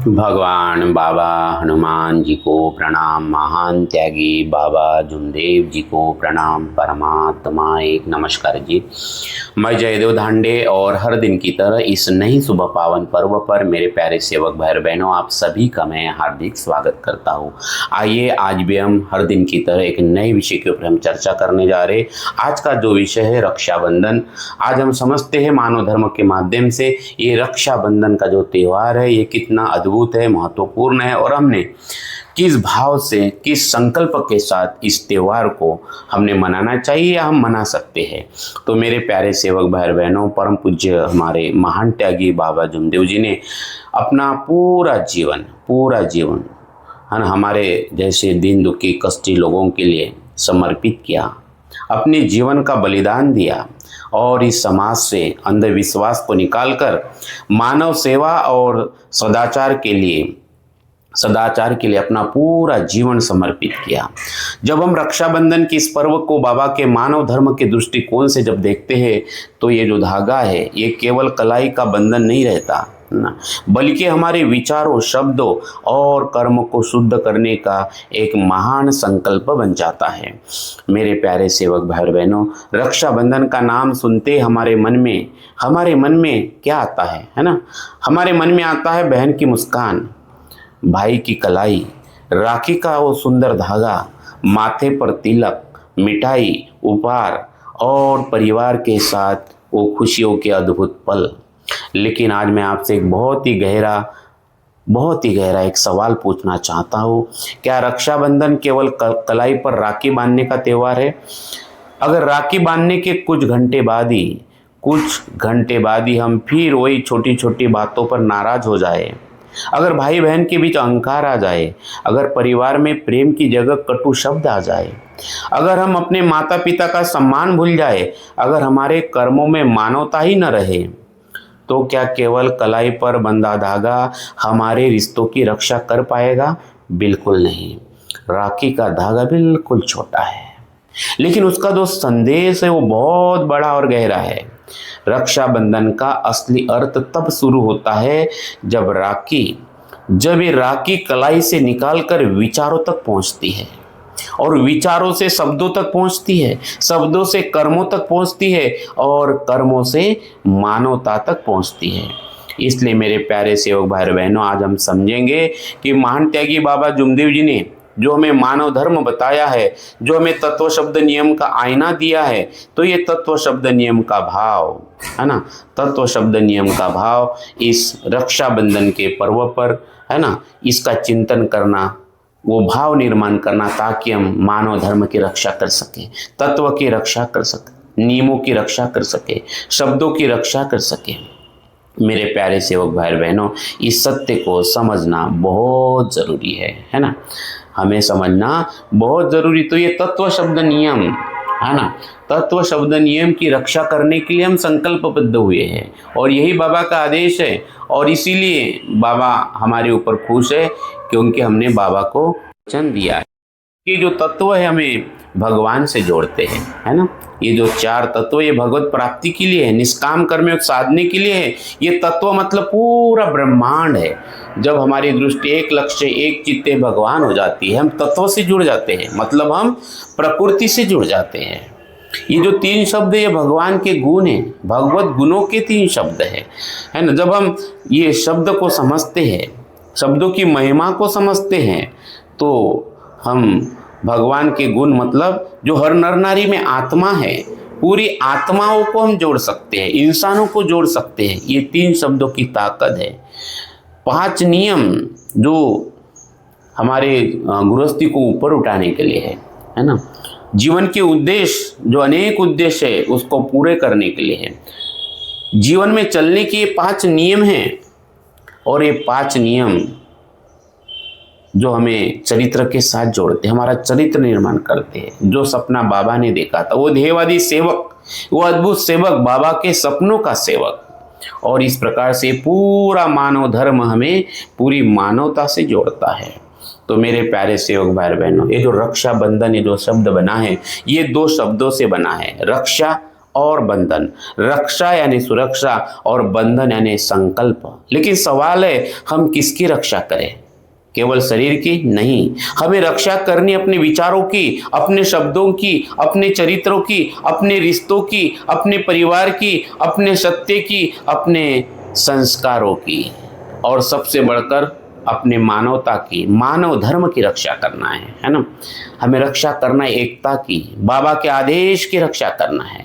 भगवान बाबा हनुमान जी को प्रणाम। महान त्यागी बाबा जुमदेव जी को प्रणाम। परमात्मा एक नमस्कार जी। मैं जयदेव धांडे और हर दिन की तरह इस नई सुबह पावन पर्व पर मेरे प्यारे सेवक भाई बहनों, आप सभी का मैं हार्दिक स्वागत करता हूँ। आइए आज भी हम हर दिन की तरह एक नए विषय के ऊपर हम चर्चा करने जा रहे। आज का जो विषय है रक्षाबंधन। आज हम समझते हैं मानव धर्म के माध्यम से ये रक्षाबंधन का जो त्यौहार है ये कितना अद्भुत है, महत्वपूर्ण है और हमने किस भाव से, किस संकल्प के साथ इस त्यौहार को हमने मनाना चाहिए या हम मना सकते हैं। तो मेरे प्यारे सेवक भाई बहनों, परम पूज्य हमारे महान त्यागी बाबा जुमदेव जी ने अपना पूरा जीवन है ना हमारे जैसे दीन दुखी कष्टी लोगों के लिए समर्पित किया, अपने जीवन का बलिदान दिया और इस समाज से अंधविश्वास को निकालकर मानव सेवा और सदाचार के लिए अपना पूरा जीवन समर्पित किया। जब हम रक्षाबंधन के इस पर्व को बाबा के मानव धर्म के दृष्टिकोण से जब देखते हैं तो ये जो धागा है ये केवल कलाई का बंधन नहीं रहता ना, बल्कि हमारे विचारों, शब्दों और कर्म को शुद्ध करने का एक महान संकल्प बन जाता है। मेरे प्यारे सेवक भाई बहनों, रक्षाबंधन का नाम सुनते हमारे मन में क्या आता है ना? हमारे मन में आता है बहन की मुस्कान, भाई की कलाई, राखी का वो सुंदर धागा, माथे पर तिलक, मिठाई, उपहार और परिवार के साथ वो खुशियों के अद्भुत पल। लेकिन आज मैं आपसे एक बहुत ही गहरा एक सवाल पूछना चाहता हूँ। क्या रक्षाबंधन केवल कलाई पर राखी बांधने का त्यौहार है? अगर राखी बांधने के कुछ घंटे बाद ही हम फिर वही छोटी छोटी बातों पर नाराज हो जाए, अगर भाई बहन के बीच अहंकार आ जाए, अगर परिवार में प्रेम की जगह कटु शब्द आ जाए, अगर हम अपने माता पिता का सम्मान भूल जाए, अगर हमारे कर्मों में मानवता ही न रहे, तो क्या केवल कलाई पर बंधा धागा हमारे रिश्तों की रक्षा कर पाएगा? बिल्कुल नहीं। राखी का धागा बिल्कुल छोटा है, लेकिन उसका जो संदेश है वो बहुत बड़ा और गहरा है। रक्षाबंधन का असली अर्थ तब शुरू होता है जब ये राखी कलाई से निकालकर विचारों तक पहुंचती है और विचारों से शब्दों तक पहुंचती है, शब्दों से कर्मों तक पहुंचती है और कर्मों से मानवता तक पहुंचती है। इसलिए मेरे प्यारे सेवक भाई बहनों, आज हम समझेंगे कि महान त्यागी बाबा जुमदेव जी ने जो हमें मानव धर्म बताया है, जो हमें तत्व शब्द नियम का आईना दिया है, तो ये तत्व शब्द नियम का भाव है ना, तत्व शब्द नियम का भाव इस रक्षाबंधन के पर्व पर है ना, इसका चिंतन करना, वो भाव निर्माण करना, ताकि हम मानव धर्म की रक्षा कर सके, तत्व की रक्षा कर सके, नियमों की रक्षा कर सके, शब्दों की रक्षा कर सके। मेरे प्यारे सेवक भाई बहनों, इस सत्य को समझना बहुत ज़रूरी है ना, हमें समझना बहुत ज़रूरी। तो ये तत्व शब्द नियम है ना, तत्व शब्द नियम की रक्षा करने के लिए हम संकल्पबद्ध हुए हैं और यही बाबा का आदेश है। और इसीलिए बाबा हमारे ऊपर खुश है क्योंकि हमने बाबा को वचन दिया है कि जो तत्व है हमें भगवान से जोड़ते हैं, है ना। ये जो चार तत्व ये भगवत प्राप्ति के लिए है, निष्काम कर्म साधने के लिए है। ये तत्व मतलब पूरा ब्रह्मांड है। जब हमारी दृष्टि एक लक्ष्य, एक चित्ते भगवान हो जाती है, हम तत्व से जुड़ जाते हैं, मतलब हम प्रकृति से जुड़ जाते हैं। ये जो तीन शब्द ये भगवान के गुण हैं, भगवत गुणों के तीन शब्द है ना। जब हम ये शब्द को समझते हैं, शब्दों की महिमा को समझते हैं, तो हम भगवान के गुण मतलब जो हर नर नारी में आत्मा है, पूरी आत्माओं को हम जोड़ सकते हैं, इंसानों को जोड़ सकते हैं। ये तीन शब्दों की ताकत है। 5 नियम जो हमारे गृहस्थी को ऊपर उठाने के लिए है ना। जीवन के उद्देश्य, जो अनेक उद्देश्य है, उसको पूरे करने के लिए है। जीवन में चलने के 5 नियम हैं और ये 5 नियम जो हमें चरित्र के साथ जोड़ते हैं, हमारा चरित्र निर्माण करते हैं। जो सपना बाबा ने देखा था, वो ध्येयवादी सेवक, वो अद्भुत सेवक, बाबा के सपनों का सेवक। और इस प्रकार से पूरा मानव धर्म हमें पूरी मानवता से जोड़ता है। तो मेरे प्यारे सेवक भाई बहनों, ये जो रक्षाबंधन, ये जो शब्द बना है, ये 2 शब्दों से बना है, रक्षा और बंधन, रक्षा यानी सुरक्षा और बंधन यानी संकल्प। लेकिन सवाल है हम किसकी रक्षा करें? केवल शरीर की नहीं, हमें रक्षा करनी अपने विचारों की, अपने शब्दों की, अपने चरित्रों की, अपने रिश्तों की, अपने परिवार की, अपने सत्य की, अपने संस्कारों की, और सबसे बढ़कर अपने मानवता की, मानव धर्म की रक्षा करना है ना। हमें रक्षा करना है एकता की, बाबा के आदेश की रक्षा करना है।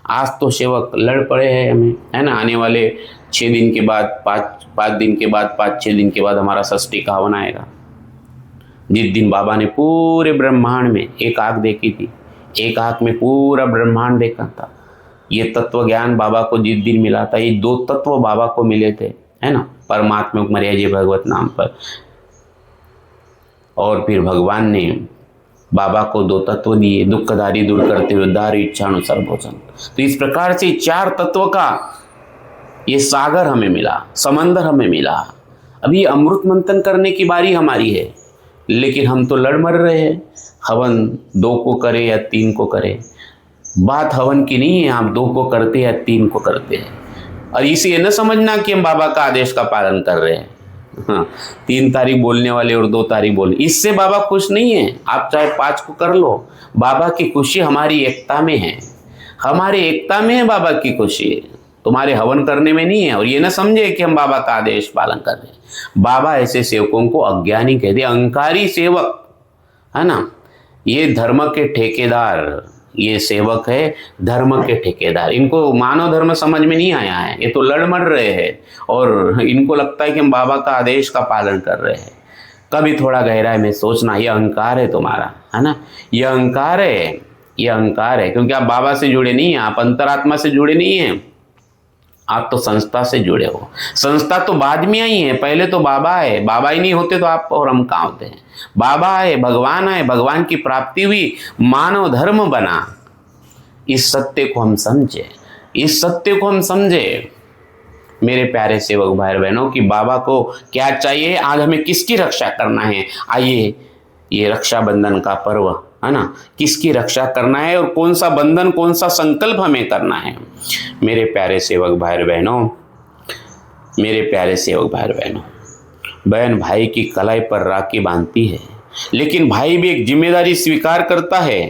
आज तो सेवक लड़ पड़े हैं हमें, है ना। आने वाले 6 दिन के बाद, 5 दिन के बाद, 5-6 दिन के बाद हमारा षष्ठी का हवन आएगा, जिस दिन बाबा ने पूरे ब्रह्मांड में एक आँख देखी थी, एक आँख में पूरा ब्रह्मांड देखा था। ये तत्व ज्ञान बाबा को जिस दिन मिला था, ये 2 तत्व बाबा को मिले थे, है ना, परमात्मा मर्याजी भगवत नाम पर। और फिर भगवान ने बाबा को 2 तत्व दिए, दुखदारी दूर करते हुए उद्धार इच्छा अनुसार भोजन। तो इस प्रकार से 4 तत्व का ये सागर हमें मिला, समंदर हमें मिला। अभी अमृत मंथन करने की बारी हमारी है, लेकिन हम तो लड़ मर रहे हैं। हवन 2 को करे या 3 को करे, बात हवन की नहीं है, आप 2 को करते या 3 को करते हैं। और इसे न समझना कि हम बाबा का आदेश का पालन कर रहे हैं। हाँ, 3 तारीख बोलने वाले और 2 तारीख बोलने, इससे बाबा खुश नहीं है। आप चाहे 5 को कर लो, बाबा की खुशी हमारी एकता में है, हमारे एकता में है बाबा की खुशी, तुम्हारे हवन करने में नहीं है। और ये ना समझे कि हम बाबा का आदेश पालन कर रहे हैं। बाबा ऐसे सेवकों को अज्ञानी कहते, अहंकारी सेवक, है ना। ये धर्म के ठेकेदार, ये सेवक है धर्म के ठेकेदार। इनको मानव धर्म समझ में नहीं आया है, ये तो लड़ मर रहे हैं और इनको लगता है कि हम बाबा का आदेश का पालन कर रहे हैं। कभी थोड़ा गहराई में सोचना, ये अहंकार है तुम्हारा, है ना। ये अहंकार है, ये अहंकार है, क्योंकि आप बाबा से जुड़े नहीं हैं, आप अंतरात्मा से जुड़े नहीं हैं, आप तो संस्था से जुड़े हो। संस्था तो बाद में आई है, पहले तो बाबा है। बाबा ही नहीं होते तो आप और हम कहाँ होते हैं। बाबा आए, भगवान आए, भगवान की प्राप्ति हुई, मानव धर्म बना। इस सत्य को हम समझे, इस सत्य को हम समझे मेरे प्यारे सेवक भाई बहनों कि बाबा को क्या चाहिए, आज हमें किसकी रक्षा करना है। आइए, ये रक्षाबंधन का पर्व है ना, किसकी रक्षा करना है और कौन सा बंधन, कौन सा संकल्प हमें करना है। मेरे प्यारे सेवक भाई बहनों, मेरे प्यारे सेवक भाई बहनों, बहन भाई की कलाई पर राखी बांधती है, लेकिन भाई भी एक जिम्मेदारी स्वीकार करता है।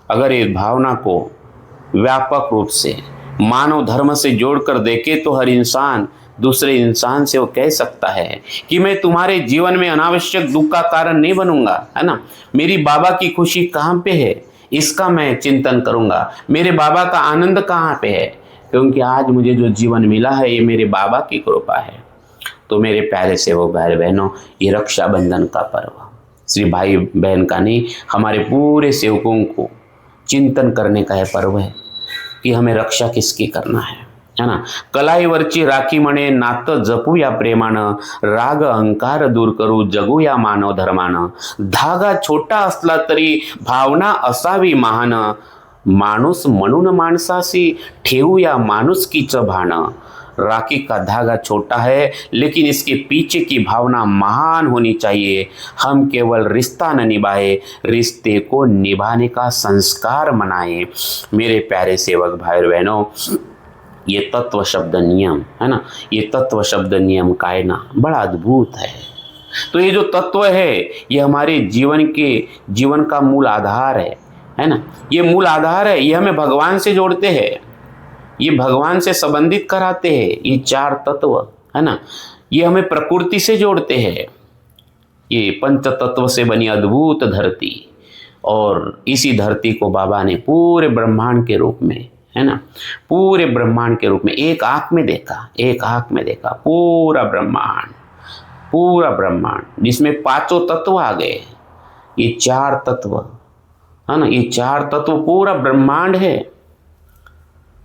अगर इस भावना को व्यापक रूप से मानव धर्म से जोड़कर देखे तो हर इंसान दूसरे इंसान से वो कह सकता है कि मैं तुम्हारे जीवन में अनावश्यक दुख का कारण नहीं बनूंगा, है ना। मेरी बाबा की खुशी कहाँ पे है, इसका मैं चिंतन करूंगा। मेरे बाबा का आनंद कहाँ पे है, क्योंकि आज मुझे जो जीवन मिला है ये मेरे बाबा की कृपा है। तो मेरे प्यारे सेवक भाई बहनों, ये रक्षाबंधन का पर्व सिर्फ भाई बहन का नहीं, हमारे पूरे सेवकों को चिंतन करने का यह पर्व है कि हमें रक्षा किसकी करना है ना। कलाईवरची राखी म्हणे, नातं जपूया प्रेमानं, राग अहंकार दूर करू, जगूया मानव धर्मानं, धागा छोटा असला तरी भावना असावी महान, माणूस म्हणून माणसाशी ठेवूया माणुसकीचं भान। राखी का धागा छोटा है, लेकिन इसके पीछे की भावना महान होनी चाहिए। हम केवल रिश्ता न निभाए, रिश्ते को निभाने का संस्कार मनाएं। मेरे प्यारे सेवक भाई बहनों, ये तत्व शब्द नियम है ना, ये तत्व शब्द नियम का है ना, बड़ा अद्भुत है। तो ये जो तत्व है ये हमारे जीवन का मूल आधार है ना। ये मूल आधार है, ये हमें भगवान से जोड़ते हैं, ये भगवान से संबंधित कराते हैं। ये 4 तत्व है ना, ये हमें प्रकृति से जोड़ते हैं। ये पंच तत्व से बनी अद्भुत धरती, और इसी धरती को बाबा ने पूरे ब्रह्मांड के रूप में, है ना, पूरे ब्रह्मांड के रूप में एक आंख में देखा, एक आंख में देखा पूरा ब्रह्मांड, पूरा ब्रह्मांड जिसमें 5 तत्व आ गए। ये 4 तत्व है ना, ये 4 तत्व पूरा ब्रह्मांड है।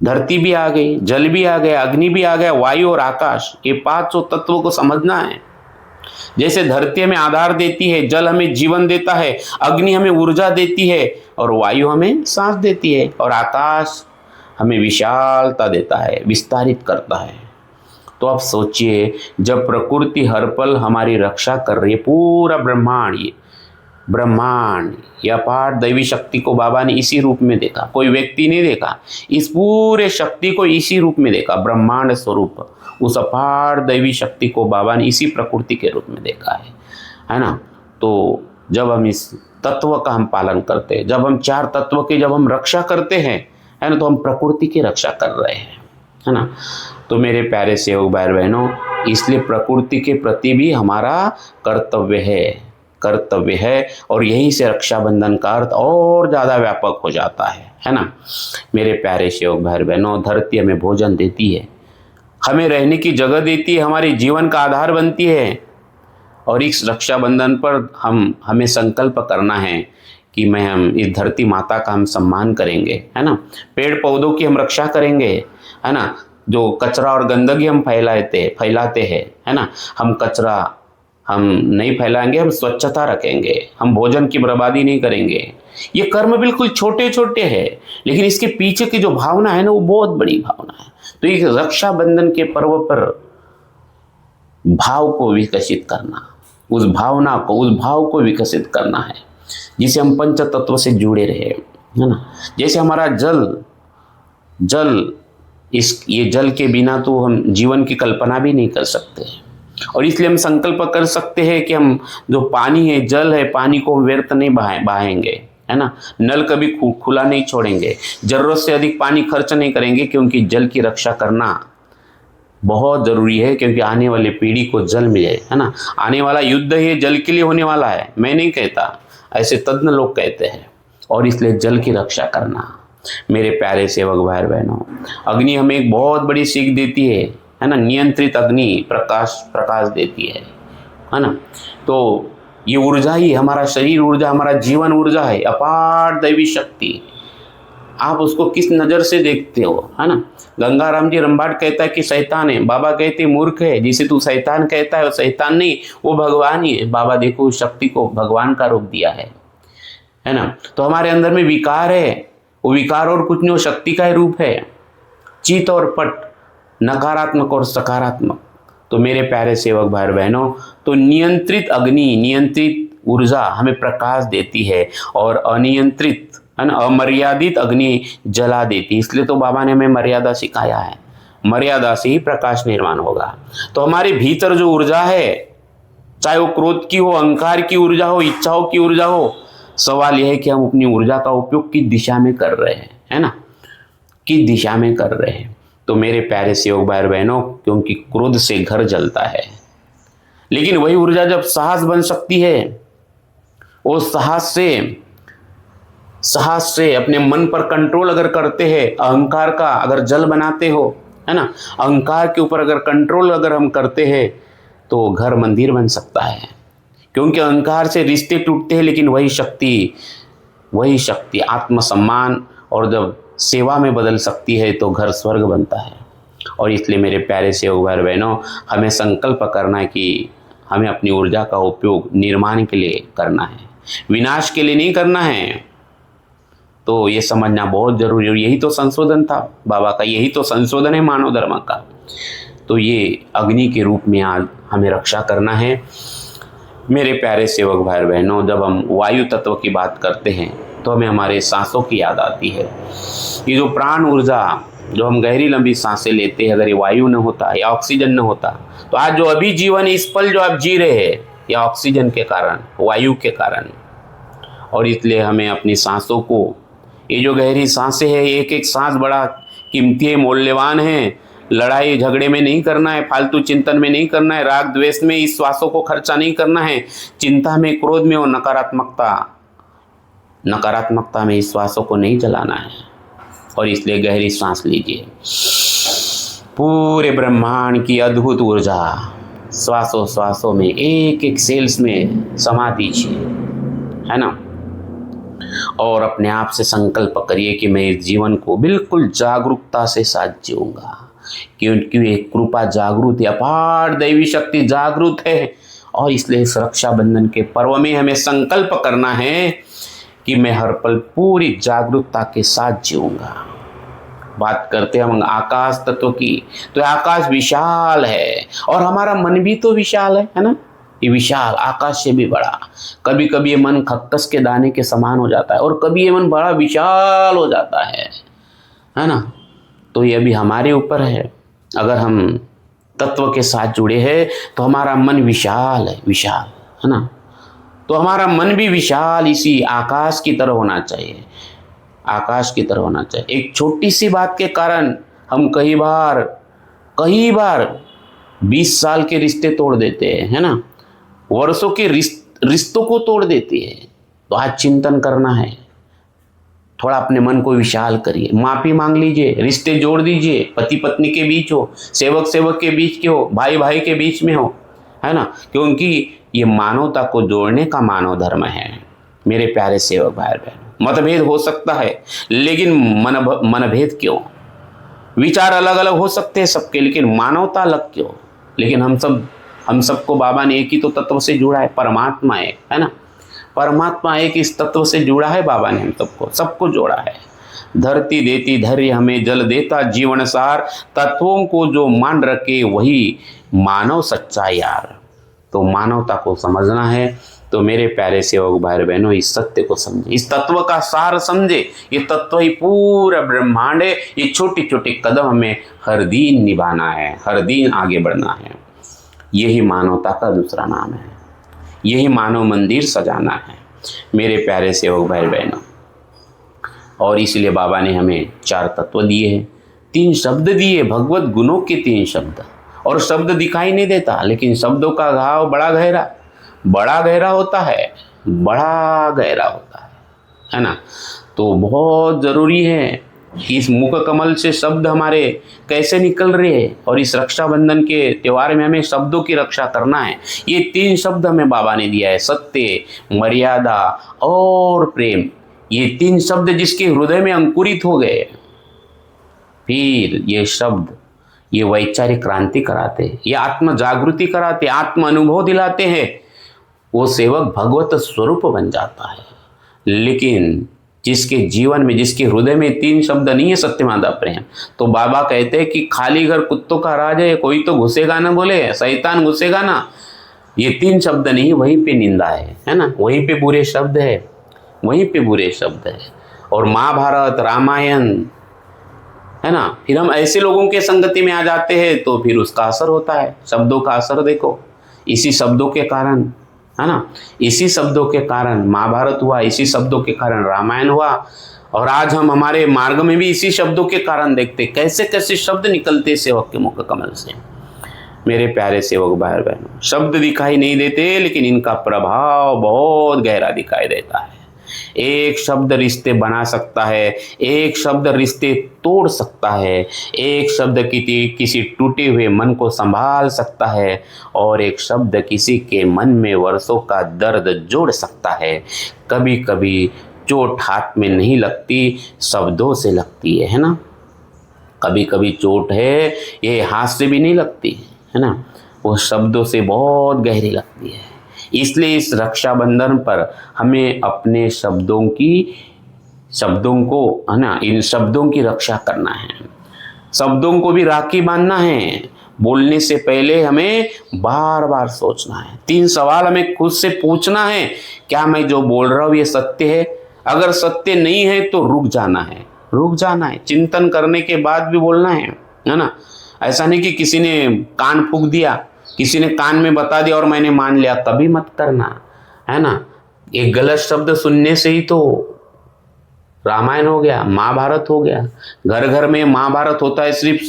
धरती भी आ गई, जल भी आ गया, अग्नि भी आ गया, वायु और आकाश, ये 5 तत्वों को समझना है। जैसे धरती हमें आधार देती है, जल हमें जीवन देता है, अग्नि हमें ऊर्जा देती है, और वायु हमें सांस देती है, और आकाश हमें विशालता देता है, विस्तारित करता है। तो आप सोचिए, जब प्रकृति हर पल हमारी रक्षा कर रही है, पूरा ब्रह्मांड, ये ब्रह्मांड, या अपार दैवी शक्ति को बाबा ने इसी रूप में देखा। कोई व्यक्ति नहीं देखा, इस पूरे शक्ति को इसी रूप में देखा। ब्रह्मांड स्वरूप उस अपार दैवी शक्ति को बाबा ने इसी प्रकृति के रूप में देखा है ना। तो जब हम इस तत्व का हम पालन करते हैं, जब हम चार तत्व की जब हम रक्षा करते हैं, है ना, तो हम प्रकृति की रक्षा कर रहे हैं, है ना। तो मेरे प्यारे सेवक भाई बहनों, इसलिए प्रकृति के प्रति भी हमारा कर्तव्य है और यहीं से रक्षाबंधन का अर्थ और ज़्यादा व्यापक हो जाता है ना। मेरे प्यारे सेवक भाई बहनों, धरती हमें भोजन देती है, हमें रहने की जगह देती है, हमारे जीवन का आधार बनती है। और इस रक्षाबंधन पर हमें संकल्प करना है कि हम इस धरती माता का हम सम्मान करेंगे, है ना। पेड़ पौधों की हम रक्षा करेंगे, है ना। जो कचरा और गंदगी हम फैलाते हैं, है ना, हम कचरा हम नहीं फैलाएंगे, हम स्वच्छता रखेंगे, हम भोजन की बर्बादी नहीं करेंगे। ये कर्म बिल्कुल छोटे छोटे हैं, लेकिन इसके पीछे की जो भावना है ना, वो बहुत बड़ी भावना है। तो इस रक्षाबंधन के पर्व पर भाव को विकसित करना, उस भाव को विकसित करना है, जिसे हम पंच तत्व से जुड़े रहे, है ना। जैसे हमारा ये जल के बिना तो हम जीवन की कल्पना भी नहीं कर सकते, और इसलिए हम संकल्प कर सकते हैं कि हम जो पानी है, जल है, पानी को हम व्यर्थ नहीं बहाएंगे, है ना। नल कभी खुला नहीं छोड़ेंगे, जरूरत से अधिक पानी खर्च नहीं करेंगे, क्योंकि जल की रक्षा करना बहुत ज़रूरी है, क्योंकि आने वाले पीढ़ी को जल मिले, है ना। आने वाला युद्ध ये जल के लिए होने वाला है, मैं नहीं कहता, ऐसे तज्ञ लोग कहते हैं। और इसलिए जल की रक्षा करना। मेरे प्यारे सेवक भाई बहनों, अग्नि हमें एक बहुत बड़ी सीख देती है ना। नियंत्रित अग्नि प्रकाश देती है ना। तो ये ऊर्जा ही हमारा शरीर ऊर्जा, हमारा जीवन ऊर्जा है, अपार दैवी शक्ति। आप उसको किस नज़र से देखते हो, है ना। गंगाराम जी रंबाट कहता है कि शैतान है, बाबा कहते मूर्ख है। जिसे तू शैतान कहता है वो शैतान नहीं, वो भगवान ही है। बाबा देखो उस शक्ति को भगवान का रूप दिया है ना। तो हमारे अंदर में विकार है, वो विकार और कुछ नहीं, वो शक्ति का ही रूप है। चित और पट, नकारात्मक और सकारात्मक। तो मेरे प्यारे सेवक भाई बहनों, तो नियंत्रित अग्नि, नियंत्रित ऊर्जा हमें प्रकाश देती है, और अनियंत्रित, है ना, अमर्यादित अग्नि जला देती। इसलिए तो बाबा ने हमें मर्यादा सिखाया है, मर्यादा से ही प्रकाश निर्माण होगा। तो हमारे भीतर जो ऊर्जा है, चाहे वो क्रोध की हो, अहंकार की ऊर्जा हो, इच्छाओं की ऊर्जा हो, सवाल यह है कि हम अपनी ऊर्जा का उपयोग किस दिशा में कर रहे हैं, है ना, किस दिशा में कर रहे हैं। तो मेरे प्यारे सेवक भाई बहनों, क्योंकि क्रोध से घर जलता है, लेकिन वही ऊर्जा जब साहस बन सकती है, वो साहस से अपने मन पर कंट्रोल अगर करते हैं, अहंकार का अगर जल बनाते हो, है ना, अहंकार के ऊपर अगर कंट्रोल अगर हम करते हैं, तो घर मंदिर बन सकता है। क्योंकि अहंकार से रिश्ते टूटते हैं, लेकिन वही शक्ति आत्मसम्मान और जब सेवा में बदल सकती है, तो घर स्वर्ग बनता है। और इसलिए मेरे प्यारे सेवक भाई बहनों, हमें संकल्प करना है कि हमें अपनी ऊर्जा का उपयोग निर्माण के लिए करना है, विनाश के लिए नहीं करना है। तो ये समझना बहुत जरूरी है। यही तो संशोधन था बाबा का, यही तो संशोधन है मानव धर्म का। तो ये अग्नि के रूप में आज हमें रक्षा करना है। मेरे प्यारे सेवक भाई बहनों, जब हम वायु तत्व की बात करते हैं, तो हमें हमारे सांसों की याद आती है। ये जो प्राण ऊर्जा, जो हम गहरी लंबी सांसें लेते हैं, अगर ये वायु न होता या ऑक्सीजन न होता, तो आज जो अभी जीवन इस पल जो आप जी रहे हैं, या ऑक्सीजन के कारण, वायु के कारण। और इसलिए हमें अपनी सांसों को, ये जो गहरी सांसें हैं, एक एक सांस बड़ा कीमती है, मूल्यवान है। लड़ाई झगड़े में नहीं करना है, फालतू चिंतन में नहीं करना है, राग द्वेष में इस श्वासों को खर्चा नहीं करना है, चिंता में, क्रोध में और नकारात्मकता में इस श्वासों को नहीं जलाना है। और इसलिए गहरी सांस लीजिए, पूरे ब्रह्मांड की अद्भुत ऊर्जा श्वासों में, एक एक सेल्स में समा दीजिए, है ना। और अपने आप से संकल्प करिए कि मैं इस जीवन को बिल्कुल जागरूकता से साथ जीऊंगा, क्योंकि एक कृपा जागृत है, अपार दैवी शक्ति जागृत है। और इसलिए इस रक्षाबंधन के पर्व में हमें संकल्प करना है कि मैं हर पल पूरी जागरूकता के साथ जीऊंगा। बात करते हैं हम आकाश तत्व की, तो आकाश विशाल है, और हमारा मन भी तो विशाल है ना। ये विशाल, आकाश से भी बड़ा। कभी कभी ये मन खक्कस के दाने के समान हो जाता है और कभी ये मन बड़ा विशाल हो जाता है ना। तो ये अभी हमारे ऊपर है। अगर हम तत्व के साथ जुड़े हैं तो हमारा मन विशाल है, विशाल, है ना। तो हमारा मन भी विशाल इसी आकाश की तरह होना चाहिए, आकाश की तरह होना चाहिए। एक छोटी सी बात के कारण हम कई बार 20 साल के रिश्ते तोड़ देते हैं, है ना। वर्षों के रिश्तों को तोड़ देते हैं। तो आज चिंतन करना है, थोड़ा अपने मन को विशाल करिए, माफी मांग लीजिए, रिश्ते जोड़ दीजिए। पति पत्नी के बीच हो, सेवक सेवक के बीच के हो, भाई भाई के बीच में हो, है ना। क्योंकि ये मानवता को जोड़ने का मानव धर्म है मेरे प्यारे सेवक भाई बहन। मतभेद हो सकता है लेकिन मनभेद क्यों? विचार अलग अलग हो सकते हैं सबके, लेकिन मानवता अलग क्यों? लेकिन हम सबको बाबा ने एक ही तो तत्व से जुड़ा है, परमात्मा एक, है ना। परमात्मा एक इस तत्व से जुड़ा है बाबा ने, हम सबको जोड़ा है। धरती देती धैर्य हमें, जल देता जीवन सार, तत्वों को जो मान रखे वही मानव सच्चा यार। तो मानवता को समझना है। तो मेरे प्यारे सेवक भाई बहनों, इस सत्य को समझे, इस तत्व का सार समझे। ये तत्व ही पूरा ब्रह्मांड है। ये छोटे छोटे कदम हमें हर दिन निभाना है, हर दिन आगे बढ़ना है। यही मानवता का दूसरा नाम है, यही मानव मंदिर सजाना है मेरे प्यारे सेवक भाई बहनों। और इसलिए बाबा ने हमें 4 तत्व दिए हैं, 3 शब्द दिए, भगवत गुणों के 3 शब्द। और शब्द दिखाई नहीं देता, लेकिन शब्दों का घाव बड़ा गहरा होता है, बड़ा गहरा होता है ना। तो बहुत ज़रूरी है कि इस मुख कमल से शब्द हमारे कैसे निकल रहे हैं। और इस रक्षाबंधन के त्यौहार में हमें शब्दों की रक्षा करना है। ये 3 शब्द हमें बाबा ने दिया है, सत्य, मर्यादा और प्रेम। ये 3 शब्द जिसके हृदय में अंकुरित हो गए, फिर ये शब्द ये वैचारिक क्रांति कराते, ये आत्म जागृति कराते, आत्म अनुभव दिलाते हैं। वो सेवक भगवत स्वरूप बन जाता है। लेकिन जिसके जीवन में, जिसके हृदय में 3 शब्द नहीं है, सत्य मादा प्रेम, तो बाबा कहते हैं कि खाली घर कुत्तों का राज है, कोई तो घुसेगा ना, बोले शैतान घुसेगा ना। ये 3 शब्द नहीं, वहीं पे निंदा है ना, वहीं पे बुरे शब्द है, वहीं पे बुरे शब्द है। और महाभारत, रामायण, है ना, फिर हम ऐसे लोगों के संगति में आ जाते हैं तो फिर उसका असर होता है। शब्दों का असर देखो, इसी शब्दों के कारण, है ना, इसी शब्दों के कारण महाभारत हुआ, इसी शब्दों के कारण रामायण हुआ। और आज हम हमारे मार्ग में भी इसी शब्दों के कारण देखते कैसे कैसे शब्द निकलते सेवक के मुख कमल से। मेरे प्यारे सेवक भाई बहनों, शब्द दिखाई नहीं देते, लेकिन इनका प्रभाव बहुत गहरा दिखाई देता है। एक शब्द रिश्ते बना सकता है, एक शब्द रिश्ते तोड़ सकता है, एक शब्द किसी टूटे हुए मन को संभाल सकता है, और एक शब्द किसी के मन में वर्षों का दर्द जोड़ सकता है। कभी कभी चोट हाथ में नहीं लगती, शब्दों से लगती है ना। कभी कभी चोट है ये हाथ से भी नहीं लगती, है ना, वो शब्दों से बहुत गहरी लगती है। इसलिए इस रक्षाबंधन पर हमें अपने शब्दों को, है ना, इन शब्दों की रक्षा करना है। शब्दों को भी राखी बांधना है। बोलने से पहले हमें बार बार सोचना है। 3 सवाल हमें खुद से पूछना है, क्या मैं जो बोल रहा हूँ ये सत्य है? अगर सत्य नहीं है तो रुक जाना है, चिंतन करने के बाद भी बोलना है ना। ऐसा नहीं कि किसी ने कान फूंक दिया, किसी ने कान में बता दिया और मैंने मान लिया, कभी मत करना, है ना। एक गलत शब्द सुनने से ही तो रामायण हो गया, महाभारत हो गया। घर घर में महाभारत होता है सिर्फ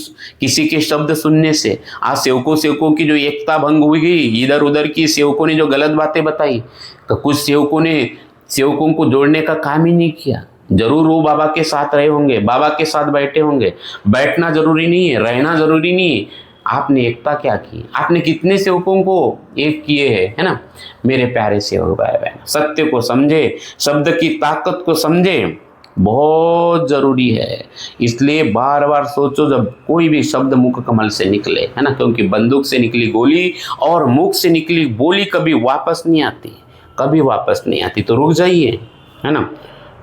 किसी के शब्द सुनने से। आज सेवकों की जो एकता भंग हुई गई, इधर उधर की सेवकों ने जो गलत बातें बताई, तो कुछ सेवकों ने सेवकों को जोड़ने का काम ही नहीं किया। जरूर वो बाबा के साथ रहे होंगे, बाबा के साथ बैठे होंगे, बैठना जरूरी नहीं है, रहना जरूरी नहीं है। आपने एकता क्या की? आपने कितने सेवकों को एक किए है ना। मेरे प्यारे सेवक भाई बहन, सत्य को समझे, शब्द की ताकत को समझे, बहुत जरूरी है। इसलिए बार बार सोचो जब कोई भी शब्द मुख कमल से निकले, है ना, क्योंकि बंदूक से निकली गोली और मुख से निकली बोली कभी वापस नहीं आती, तो रुक जाइए, है ना।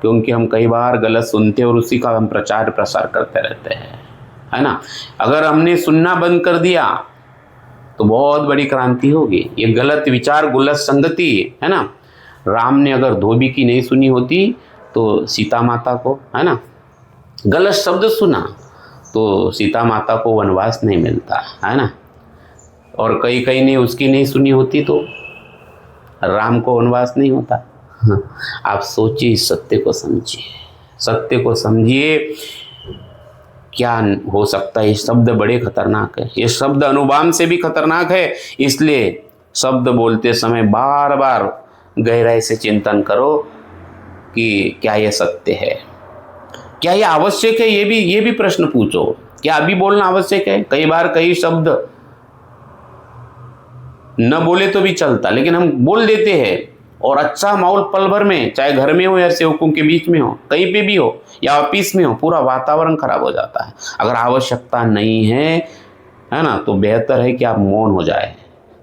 क्योंकि हम कई बार गलत सुनते और उसी का हम प्रचार प्रसार करते रहते हैं, है ना। अगर हमने सुनना बंद कर दिया तो बहुत बड़ी क्रांति होगी। ये गलत विचार, गलत संगति है ना। राम ने अगर धोबी की नहीं सुनी होती तो सीता माता को, है ना, गलत शब्द सुना तो सीता माता को वनवास नहीं मिलता, है ना। और कई कई ने उसकी नहीं सुनी होती तो राम को वनवास नहीं होता। आप सोचिए, इस सत्य को समझिए, सत्य को समझिए, क्या हो सकता है। ये शब्द बड़े खतरनाक है, ये शब्द अनुबाम से भी खतरनाक है। इसलिए शब्द बोलते समय बार बार गहराई से चिंतन करो कि क्या ये सत्य है, क्या ये आवश्यक है। ये भी प्रश्न पूछो, क्या अभी बोलना आवश्यक है। कई बार कई शब्द न बोले तो भी चलता, लेकिन हम बोल देते हैं और अच्छा माहौल पल भर में, चाहे घर में हो या सेवकों के बीच में हो, कहीं पे भी हो या ऑफिस में हो, पूरा वातावरण खराब हो जाता है। अगर आवश्यकता नहीं है ना, तो बेहतर है कि आप मौन हो जाए।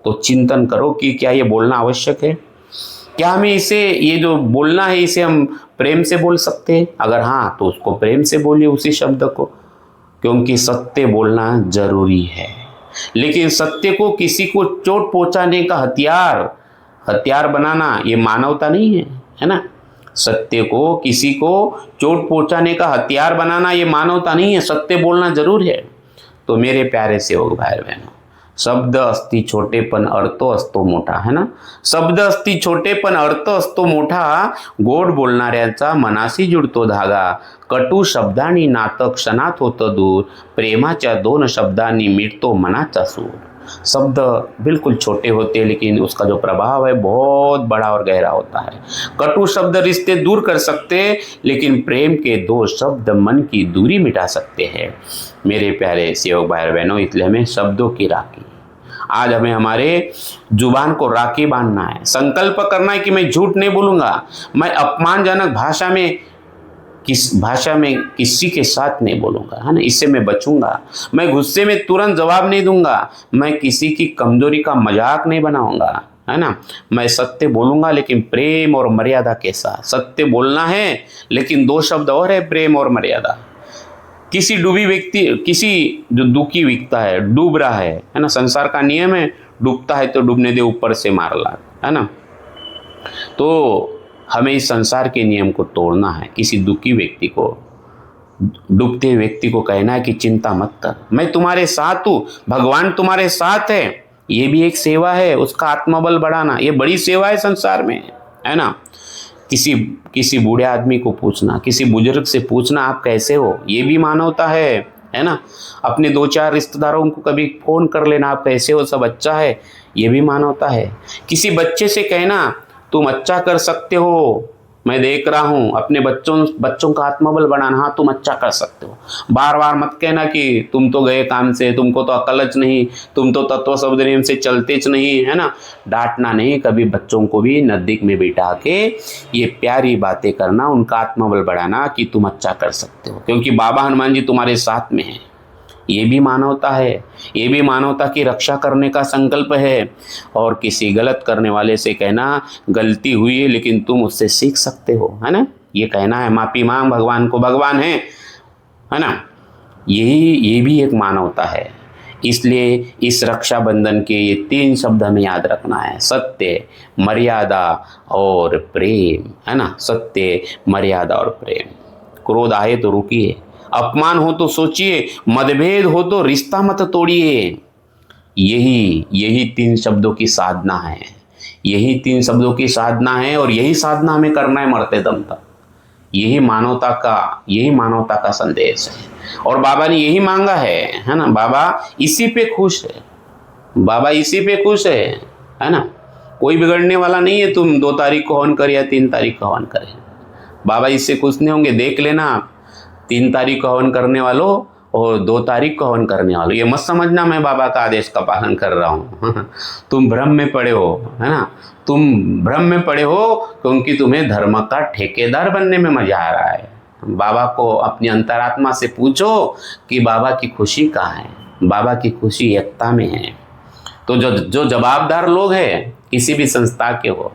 तो चिंतन करो कि क्या ये बोलना आवश्यक है, क्या हमें इसे, ये जो बोलना है इसे हम प्रेम से बोल सकते हैं। अगर हाँ तो उसको प्रेम से बोलिए उसी शब्द को, क्योंकि सत्य बोलना जरूरी है। लेकिन सत्य को किसी को चोट पहुंचाने का हथियार बनाना ये मानवता नहीं है, है ना। सत्य को किसी को चोट पहुंचाने का हथियार बनाना ये मानवता नहीं है। सत्य बोलना जरूर है। तो मेरे प्यारे सेवक भाई बहनों, शब्द अस्ति छोटेपण अर्थो असतो मोठा, है ना। शब्द अस्ति छोटेपण अर्थ असतो मोठा, गोड बोलणाऱ्यांचा मनाशी जुडतो धागा, कटू शब्दांनी नातं क्षणात होतं दूर, प्रेमाच्या 2 शब्दांनी मिटतो मनाचा सूर। शब्द बिल्कुल छोटे होते हैं, लेकिन उसका जो प्रभाव है बहुत बड़ा और गहरा होता है। कटु शब्द रिश्ते दूर कर सकते हैं, लेकिन प्रेम के 2 शब्द मन की दूरी मिटा सकते हैं। मेरे प्यारे सेवक भाई बहनों, इसलिए हमें शब्दों की राखी, आज हमें हमारे जुबान को राखी बांधना है। संकल्प करना है कि मैं झूठ नहीं बोलूंगा, मैं अपमानजनक भाषा में किसी के साथ नहीं बोलूंगा, है ना। इससे मैं बचूंगा। मैं गुस्से में तुरंत जवाब नहीं दूंगा, मैं किसी की कमजोरी का मजाक नहीं बनाऊंगा, है ना। मैं सत्य बोलूंगा लेकिन प्रेम और मर्यादा के साथ। सत्य बोलना है लेकिन 2 शब्द और है, प्रेम और मर्यादा। किसी जो दुखी व्यक्ति है, डूब रहा है ना। संसार का नियम है, डूबता है तो डूबने दे, ऊपर से मार ला, है ना। तो हमें इस संसार के नियम को तोड़ना है। किसी दुखी व्यक्ति को, डूबते व्यक्ति को कहना है कि चिंता मत कर, मैं तुम्हारे साथ हूँ, भगवान तुम्हारे साथ है। ये भी एक सेवा है, उसका आत्मबल बढ़ाना, ये बड़ी सेवा है संसार में, है ना। किसी बूढ़े आदमी को पूछना, किसी बुजुर्ग से पूछना आप कैसे हो, ये भी मानवता है ना। अपने 2-4 रिश्तेदारों को कभी फोन कर लेना, आप कैसे हो, सब अच्छा है, ये भी मानवता है। किसी बच्चे से कहना तुम अच्छा कर सकते हो, मैं देख रहा हूँ। अपने बच्चों का आत्मबल बढ़ाना, हाँ तुम अच्छा कर सकते हो। बार बार मत कहना कि तुम तो गए काम से, तुमको तो अकलच नहीं, तुम तो तत्व शब्द नियम से चलतेच नहीं, है ना। डांटना नहीं, कभी बच्चों को भी नजदीक में बिठा के ये प्यारी बातें करना, उनका आत्मबल बढ़ाना कि तुम अच्छा कर सकते हो, क्योंकि बाबा हनुमान जी तुम्हारे साथ में हैं। ये भी मानवता है, ये भी मानवता की रक्षा करने का संकल्प है। और किसी गलत करने वाले से कहना गलती हुई है लेकिन तुम उससे सीख सकते हो, है ना। ये कहना है माफी मांग, भगवान को भगवान है ना। ये भी एक मानवता है। इसलिए इस रक्षाबंधन के ये 3 शब्द हमें याद रखना है, सत्य, मर्यादा और प्रेम, है ना। सत्य, मर्यादा और प्रेम। क्रोध आए तो रुकिए, अपमान हो तो सोचिए, मतभेद हो तो रिश्ता मत तोड़िए। यही 3 शब्दों की साधना है, यही 3 शब्दों की साधना है। और यही साधना हमें करना है मरते दम तक। यही मानवता का संदेश है। और बाबा ने यही मांगा है ना। बाबा इसी पे खुश है, बाबा इसी पे खुश है ना। कोई बिगड़ने वाला नहीं है, तुम 2 तारीख को हवन कर या 3 तारीख को हवन करें, बाबा इससे खुश नहीं होंगे। देख लेना आप, 3 तारीख को हवन करने वालों और 2 तारीख को हवन करने वालों, ये मत समझना मैं बाबा का आदेश का पालन कर रहा हूँ। तुम भ्रम में पड़े हो, है ना। तुम भ्रम में पड़े हो क्योंकि तुम्हें धर्म का ठेकेदार बनने में मजा आ रहा है। बाबा को अपनी अंतरात्मा से पूछो कि बाबा की खुशी कहाँ है। बाबा की खुशी एकता में है। तो जो जवाबदार लोग हैं किसी भी संस्था के हो,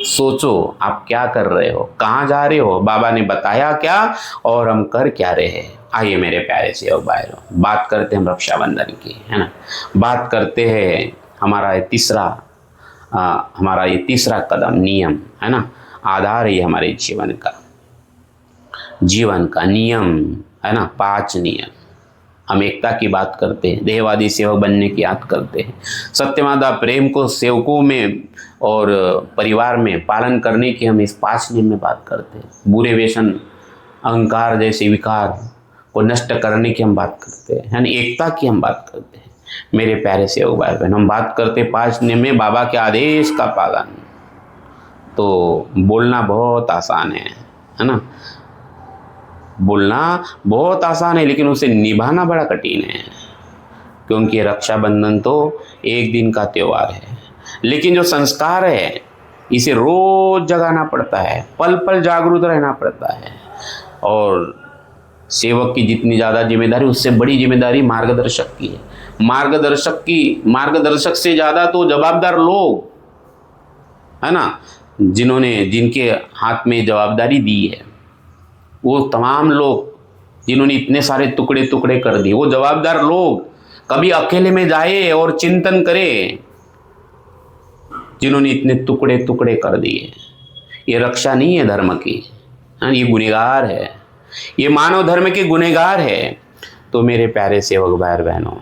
सोचो आप क्या कर रहे हो, कहाँ जा रहे हो, बाबा ने बताया क्या और हम कर क्या रहे हैं। आइए मेरे प्यारे सेवक भाइयों, बात करते हैं रक्षाबंधन की, है ना। बात करते हैं हमारा ये तीसरा कदम नियम है ना, आधार है ये हमारे जीवन का नियम है ना। 5 नियम। हम एकता की बात करते हैं, देहवादी सेवक बनने की बात करते हैं, सत्यवादा प्रेम को सेवकों में और परिवार में पालन करने की हम इस 5 नियम में बात करते हैं। बुरे व्यसन, अहंकार जैसे विकार को नष्ट करने की हम बात करते हैं, यानी एकता की हम बात करते हैं। मेरे प्यारे सेवक भाई बहन, हम बात करते 5 नियम में बाबा के आदेश का पालन। तो बोलना बहुत आसान है ना, बोलना बहुत आसान है, लेकिन उसे निभाना बड़ा कठिन है, क्योंकि रक्षाबंधन तो एक दिन का त्योहार है, लेकिन जो संस्कार है इसे रोज जगाना पड़ता है, पल पल जागरूक रहना पड़ता है। और सेवक की जितनी ज़्यादा जिम्मेदारी, उससे बड़ी जिम्मेदारी मार्गदर्शक की है। मार्गदर्शक से ज़्यादा तो जवाबदार लोग है ना, जिनके हाथ में जवाबदारी दी है, वो तमाम लोग जिन्होंने इतने सारे टुकड़े टुकड़े कर दिए, वो जवाबदार लोग कभी अकेले में जाए और चिंतन करे, जिन्होंने इतने टुकड़े टुकड़े कर दिए। ये रक्षा नहीं है धर्म की, ये गुनहगार है, ये मानव धर्म के गुनहगार है। तो मेरे प्यारे सेवक भाई बहनों,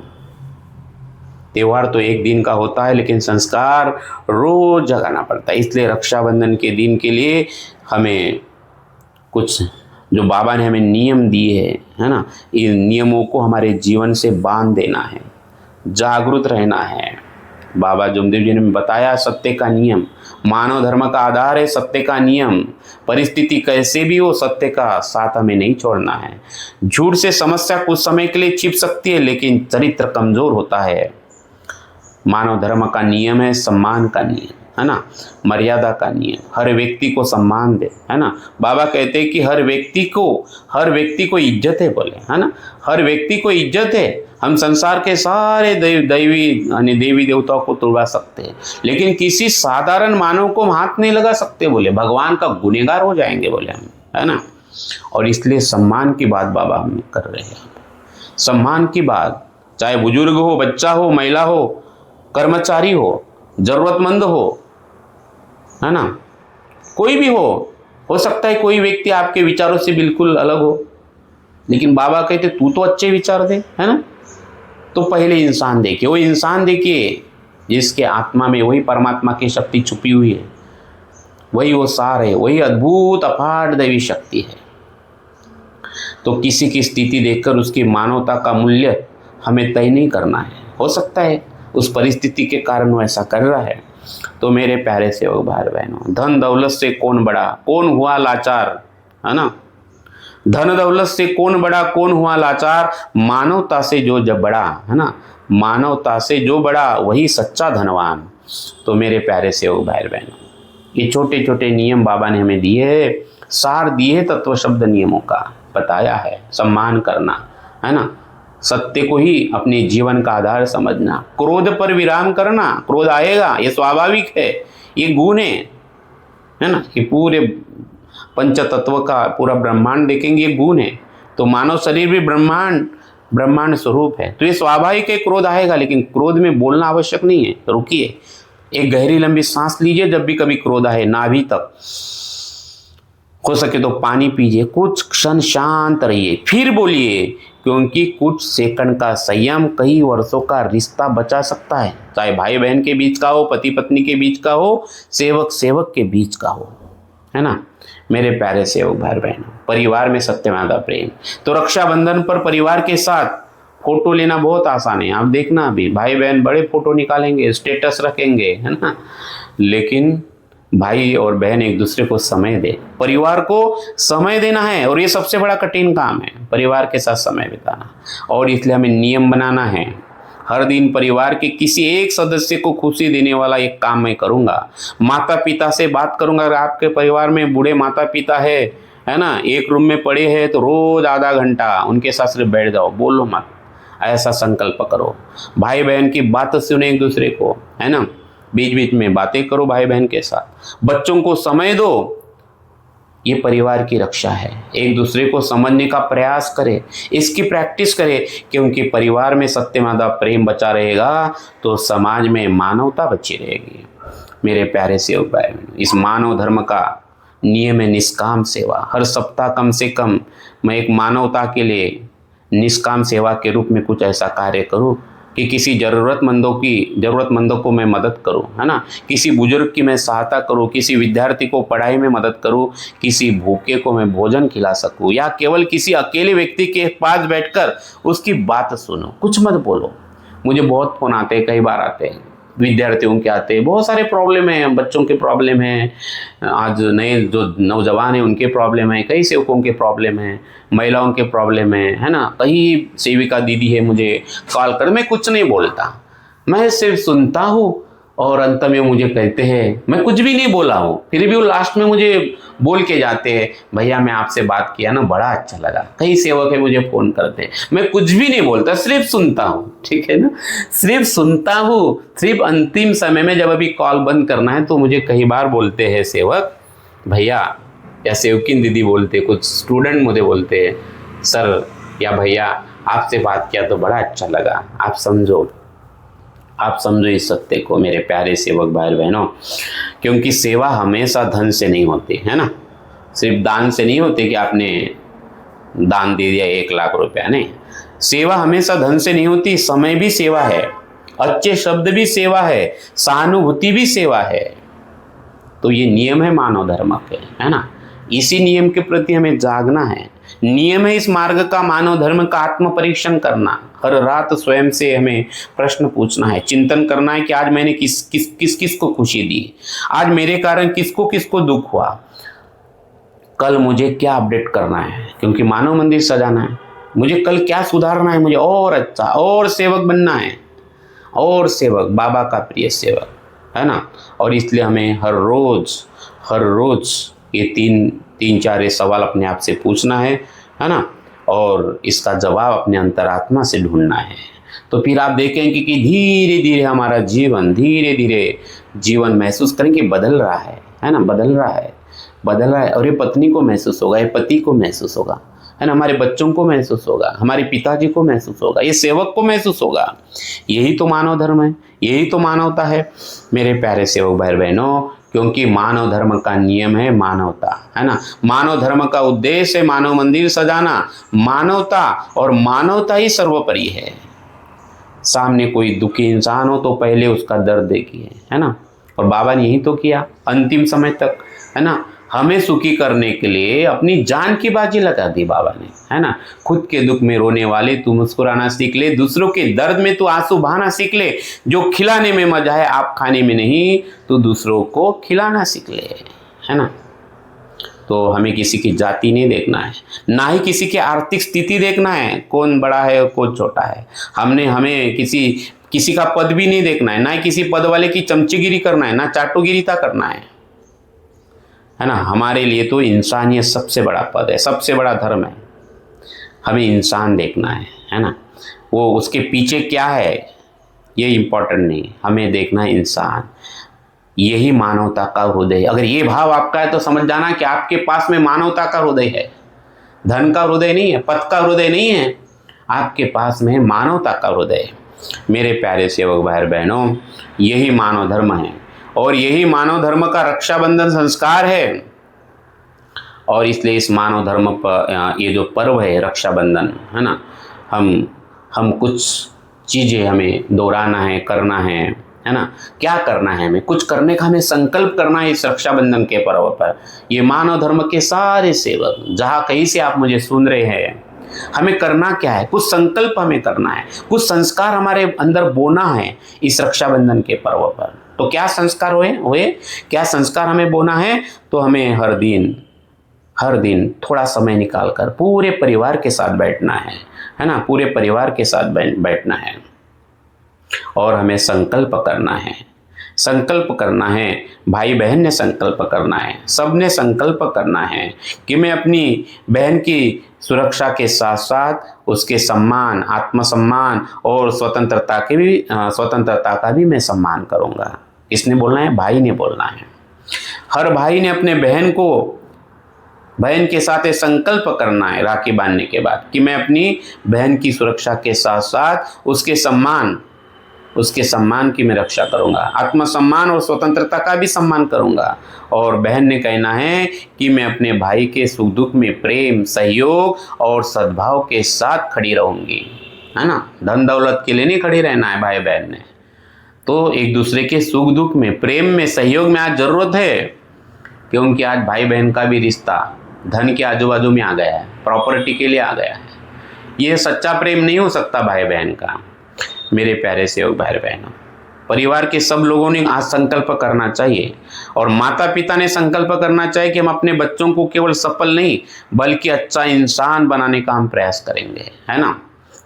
त्योहार तो एक दिन का होता है, लेकिन संस्कार रोज जगाना पड़ता है। इसलिए रक्षाबंधन के दिन के लिए हमें कुछ जो बाबा ने हमें नियम दिए है ना, इन नियमों को हमारे जीवन से बांध देना है, जागरूक रहना है। बाबा जुमदेव जी ने बताया सत्य का नियम, मानव धर्म का आधार है सत्य का नियम। परिस्थिति कैसे भी हो, सत्य का साथ हमें नहीं छोड़ना है। झूठ से समस्या कुछ समय के लिए छिप सकती है, लेकिन चरित्र कमजोर होता है। मानव धर्म का नियम है सम्मान का नियम, है ना, मर्यादा का नियम, हर व्यक्ति को सम्मान दे, है ना। बाबा कहते हैं कि हर व्यक्ति को इज्जत है, बोले, है ना, हर व्यक्ति को इज्जत है। हम संसार के सारे देवी देवताओं को तुड़वा सकते हैं, लेकिन किसी साधारण मानव को हम हाथ नहीं लगा सकते, बोले, भगवान का गुनहगार हो जाएंगे, बोले हम, है ना। और इसलिए सम्मान की बात बाबा हमें कर रहे हैं। सम्मान की बात, चाहे बुजुर्ग हो, बच्चा हो, महिला हो, कर्मचारी हो, जरूरतमंद हो, है ना, कोई भी हो सकता है कोई व्यक्ति आपके विचारों से बिल्कुल अलग हो, लेकिन बाबा कहते तू तो अच्छे विचार दे, है ना। तो पहले इंसान देखिए, वो इंसान देखिए जिसके आत्मा में वही परमात्मा की शक्ति छुपी हुई है, वही वो सार है, वही अद्भुत अपार दैवी शक्ति है। तो किसी की स्थिति देखकर उसकी मानवता का मूल्य हमें तय नहीं करना है। हो सकता है उस परिस्थिति के कारण वो ऐसा कर रहा है। तो मेरे प्यारे सेवक भाई बहनों, धन दौलत से कौन बड़ा, कौन हुआ लाचार, है ना। धन दौलत से कौन बड़ा, कौन हुआ लाचार, मानवता से जो जब बड़ा, है ना, मानवता से जो बड़ा वही सच्चा धनवान। तो मेरे प्यारे सेवक भाई बहनों, ये छोटे छोटे नियम बाबा ने हमें दिए है, सार दिए है तत्व शब्द नियमों का, बताया है। सम्मान करना, है ना, सत्य को ही अपने जीवन का आधार समझना, क्रोध पर विराम करना, क्रोध आएगा, ये स्वाभाविक है, ये गुण है ना। ये पूरे पंच तत्व का पूरा ब्रह्मांड देखेंगे, ये गुण है। तो मानव शरीर भी ब्रह्मांड स्वरूप है, तो ये स्वाभाविक है, क्रोध आएगा, लेकिन क्रोध में बोलना आवश्यक नहीं है। रुकिए, एक गहरी लंबी सांस लीजिए जब भी कभी क्रोध आए, नाभि तक, हो सके तो पानी पीजिए, कुछ क्षण शांत रहिए, फिर बोलिए, क्योंकि कुछ सेकंड का संयम कई वर्षों का रिश्ता बचा सकता है। चाहे भाई बहन के बीच का हो, पति पत्नी के बीच का हो, सेवक के बीच का हो, है ना। मेरे प्यारे सेवक भाई बहनों, परिवार में सत्यवादा प्रेम। तो रक्षाबंधन पर परिवार के साथ फोटो लेना बहुत आसान है। आप देखना, अभी भाई बहन बड़े फोटो निकालेंगे, स्टेटस रखेंगे, है ना, लेकिन भाई और बहन एक दूसरे को समय दे, परिवार को समय देना है। और ये सबसे बड़ा कठिन काम है, परिवार के साथ समय बिताना। और इसलिए हमें नियम बनाना है, हर दिन परिवार के किसी एक सदस्य को खुशी देने वाला एक काम मैं करूँगा। माता पिता से बात करूँगा, अगर आपके परिवार में बूढ़े माता पिता है ना, एक रूम में पड़े हैं, तो रोज़ आधा घंटा उनके साथ सिर्फ बैठ जाओ, बोलो मत, ऐसा संकल्प करो। भाई बहन की बात सुने एक दूसरे को, है ना, बीच बीच में बातें करो भाई बहन के साथ। बच्चों को समय दो, ये परिवार की रक्षा है। एक दूसरे को समझने का प्रयास करें, इसकी प्रैक्टिस करें, क्योंकि परिवार में सत्यमादा प्रेम बचा रहेगा तो समाज में मानवता बची रहेगी। मेरे प्यारे सेवक भाई, इस मानव धर्म का नियम है निष्काम सेवा। हर सप्ताह कम से कम मैं एक मानवता के लिए निष्काम सेवा के रूप में कुछ ऐसा कार्य करूं कि किसी ज़रूरतमंदों को मैं मदद करूं, है ना। किसी बुजुर्ग की मैं सहायता करूं, किसी विद्यार्थी को पढ़ाई में मदद करूं, किसी भूखे को मैं भोजन खिला सकूं, या केवल किसी अकेले व्यक्ति के पास बैठकर उसकी बात सुनो, कुछ मत बोलो। मुझे बहुत फ़ोन आते हैं, कई बार आते हैं, विद्यार्थियों के आते हैं, बहुत सारे प्रॉब्लम हैं, बच्चों के प्रॉब्लम हैं, आज नए जो नौजवान हैं उनके प्रॉब्लम है, कई सेवकों के प्रॉब्लम है, महिलाओं के प्रॉब्लम है ना। कई सेविका दीदी है मुझे कॉल कर, मैं कुछ नहीं बोलता, मैं सिर्फ सुनता हूँ और अंत में मुझे कहते हैं मैं कुछ भी नहीं बोला हूँ, फिर भी वो लास्ट में मुझे बोल के जाते हैं भैया मैं आपसे बात किया ना, बड़ा अच्छा लगा। कई सेवक है मुझे फ़ोन करते हैं, मैं कुछ भी नहीं बोलता, सिर्फ सुनता हूँ, ठीक है ना, सिर्फ सुनता हूँ। सिर्फ अंतिम समय में जब अभी कॉल बंद करना है तो मुझे कई बार बोलते हैं सेवक भैया या सेवकिन दीदी बोलते, कुछ स्टूडेंट मुझे बोलते हैं सर या भैया आपसे बात किया तो बड़ा अच्छा लगा, आप समझो इस सत्य को मेरे प्यारे सेवक भाई बहनों। क्योंकि सेवा हमेशा धन से नहीं होती, है ना, सिर्फ दान से नहीं होती कि आपने दान दे दिया 1,00,000 रुपया, नहीं। सेवा हमेशा धन से नहीं होती, समय भी सेवा है, अच्छे शब्द भी सेवा है, सहानुभूति भी सेवा है। तो ये नियम है मानव धर्म के, है ना। इसी नियम के प्रति हमें जागना है। नियम है इस मार्ग का, मानव धर्म का आत्म परीक्षण करना। हर रात स्वयं से हमें प्रश्न पूछना है, चिंतन करना है कि आज मैंने किस को खुशी दी, आज मेरे कारण किसको दुख हुआ, कल मुझे क्या अपडेट करना है, क्योंकि मानव मंदिर सजाना है, मुझे कल क्या सुधारना है, मुझे और अच्छा और सेवक बनना है, और सेवक बाबा का प्रिय सेवक, है ना। और इसलिए हमें हर रोज ये तीन चार सवाल अपने आप से पूछना है ना, और इसका जवाब अपने अंतरात्मा से ढूंढना है। तो फिर आप देखेंगे कि धीरे धीरे हमारा जीवन महसूस करेंगे बदल रहा है ना, बदल रहा है। और ये पत्नी को महसूस होगा, ये पति को महसूस होगा, है ना, हमारे बच्चों को महसूस होगा, हमारे पिताजी को महसूस होगा, ये सेवक को महसूस होगा। यही तो मानव धर्म है, यही तो मानवता है मेरे प्यारे सेवक भाई बहनों। क्योंकि मानव धर्म का नियम है मानवता, है ना। मानव धर्म का उद्देश्य है मानव मंदिर सजाना, मानवता, और मानवता ही सर्वोपरि है। सामने कोई दुखी इंसान हो तो पहले उसका दर्द देखिए, है ना। और बाबा ने यही तो किया अंतिम समय तक, है ना। हमें सुखी करने के लिए अपनी जान की बाजी लगा दी बाबा ने, है ना। खुद के दुख में रोने वाले तू मुस्कुराना सीख ले, दूसरों के दर्द में तू आंसू बहाना सीख ले। जो खिलाने में मजा है आप खाने में नहीं, तो दूसरों को खिलाना सीख ले, है ना। तो हमें किसी की जाति नहीं देखना है, ना ही किसी की आर्थिक स्थिति देखना है, कौन बड़ा है और कौन छोटा है। हमें किसी का पद भी नहीं देखना है, ना ही किसी पद वाले की चमचीगिरी करना है, ना चाटुगिरीता करना है ना। हमारे लिए तो इंसानियत सबसे बड़ा पद है, सबसे बड़ा धर्म है। हमें इंसान देखना है ना। वो उसके पीछे क्या है ये इम्पोर्टेंट नहीं, हमें देखना है इंसान। यही मानवता का हृदय। अगर ये भाव आपका है तो समझ जाना कि आपके पास में मानवता का हृदय है, धन का हृदय नहीं है, पद का हृदय नहीं है, आपके पास में मानवता का हृदय है। मेरे प्यारे सेवक भाई बहनों, यही मानव धर्म है और यही मानव धर्म का रक्षाबंधन संस्कार है। और इसलिए इस मानव धर्म पर ये जो पर्व है रक्षाबंधन, है ना, हम कुछ चीज़ें हमें दोहराना है, करना है ना। क्या करना है, हमें कुछ करने का हमें संकल्प करना है इस रक्षाबंधन के पर्व पर। ये मानव धर्म के सारे सेवक जहाँ कहीं से आप मुझे सुन रहे हैं, हमें करना क्या है, कुछ संकल्प हमें करना है, कुछ संस्कार हमारे अंदर बोना है इस रक्षाबंधन के पर्व पर। तो क्या संस्कार हुए क्या संस्कार हमें बोना है, तो हमें हर दिन थोड़ा समय निकालकर पूरे परिवार के साथ बैठना है ना, पूरे परिवार के साथ बैठना है और हमें संकल्प करना है। भाई बहन ने संकल्प करना है, सब ने संकल्प करना है कि मैं अपनी बहन की सुरक्षा के साथ साथ उसके सम्मान, आत्मसम्मान और स्वतंत्रता का भी मैं सम्मान करूंगा। किसने बोलना है, भाई ने बोलना है। हर भाई ने अपने बहन को बहन के साथ ये संकल्प करना है राखी बांधने के बाद कि मैं अपनी बहन की सुरक्षा के साथ साथ उसके सम्मान की मैं रक्षा करूंगा, आत्मसम्मान और स्वतंत्रता का भी सम्मान करूंगा। और बहन ने कहना है कि मैं अपने भाई के सुख दुख में प्रेम, सहयोग और सद्भाव के साथ खड़ी रहूंगी, है ना। धन दौलत के लिए नहीं खड़ी रहना है भाई बहन ने, तो एक दूसरे के सुख दुख में, प्रेम में, सहयोग में आज जरूरत है, क्योंकि आज भाई बहन का भी रिश्ता धन के आजू बाजू में आ गया है, प्रॉपर्टी के लिए आ गया है। ये सच्चा प्रेम नहीं हो सकता भाई बहन का। मेरे प्यारे सेवक भाई बहनों, परिवार के सब लोगों ने आज संकल्प करना चाहिए और माता पिता ने संकल्प करना चाहिए कि हम अपने बच्चों को केवल सफल नहीं बल्कि अच्छा इंसान बनाने का हम प्रयास करेंगे, है ना।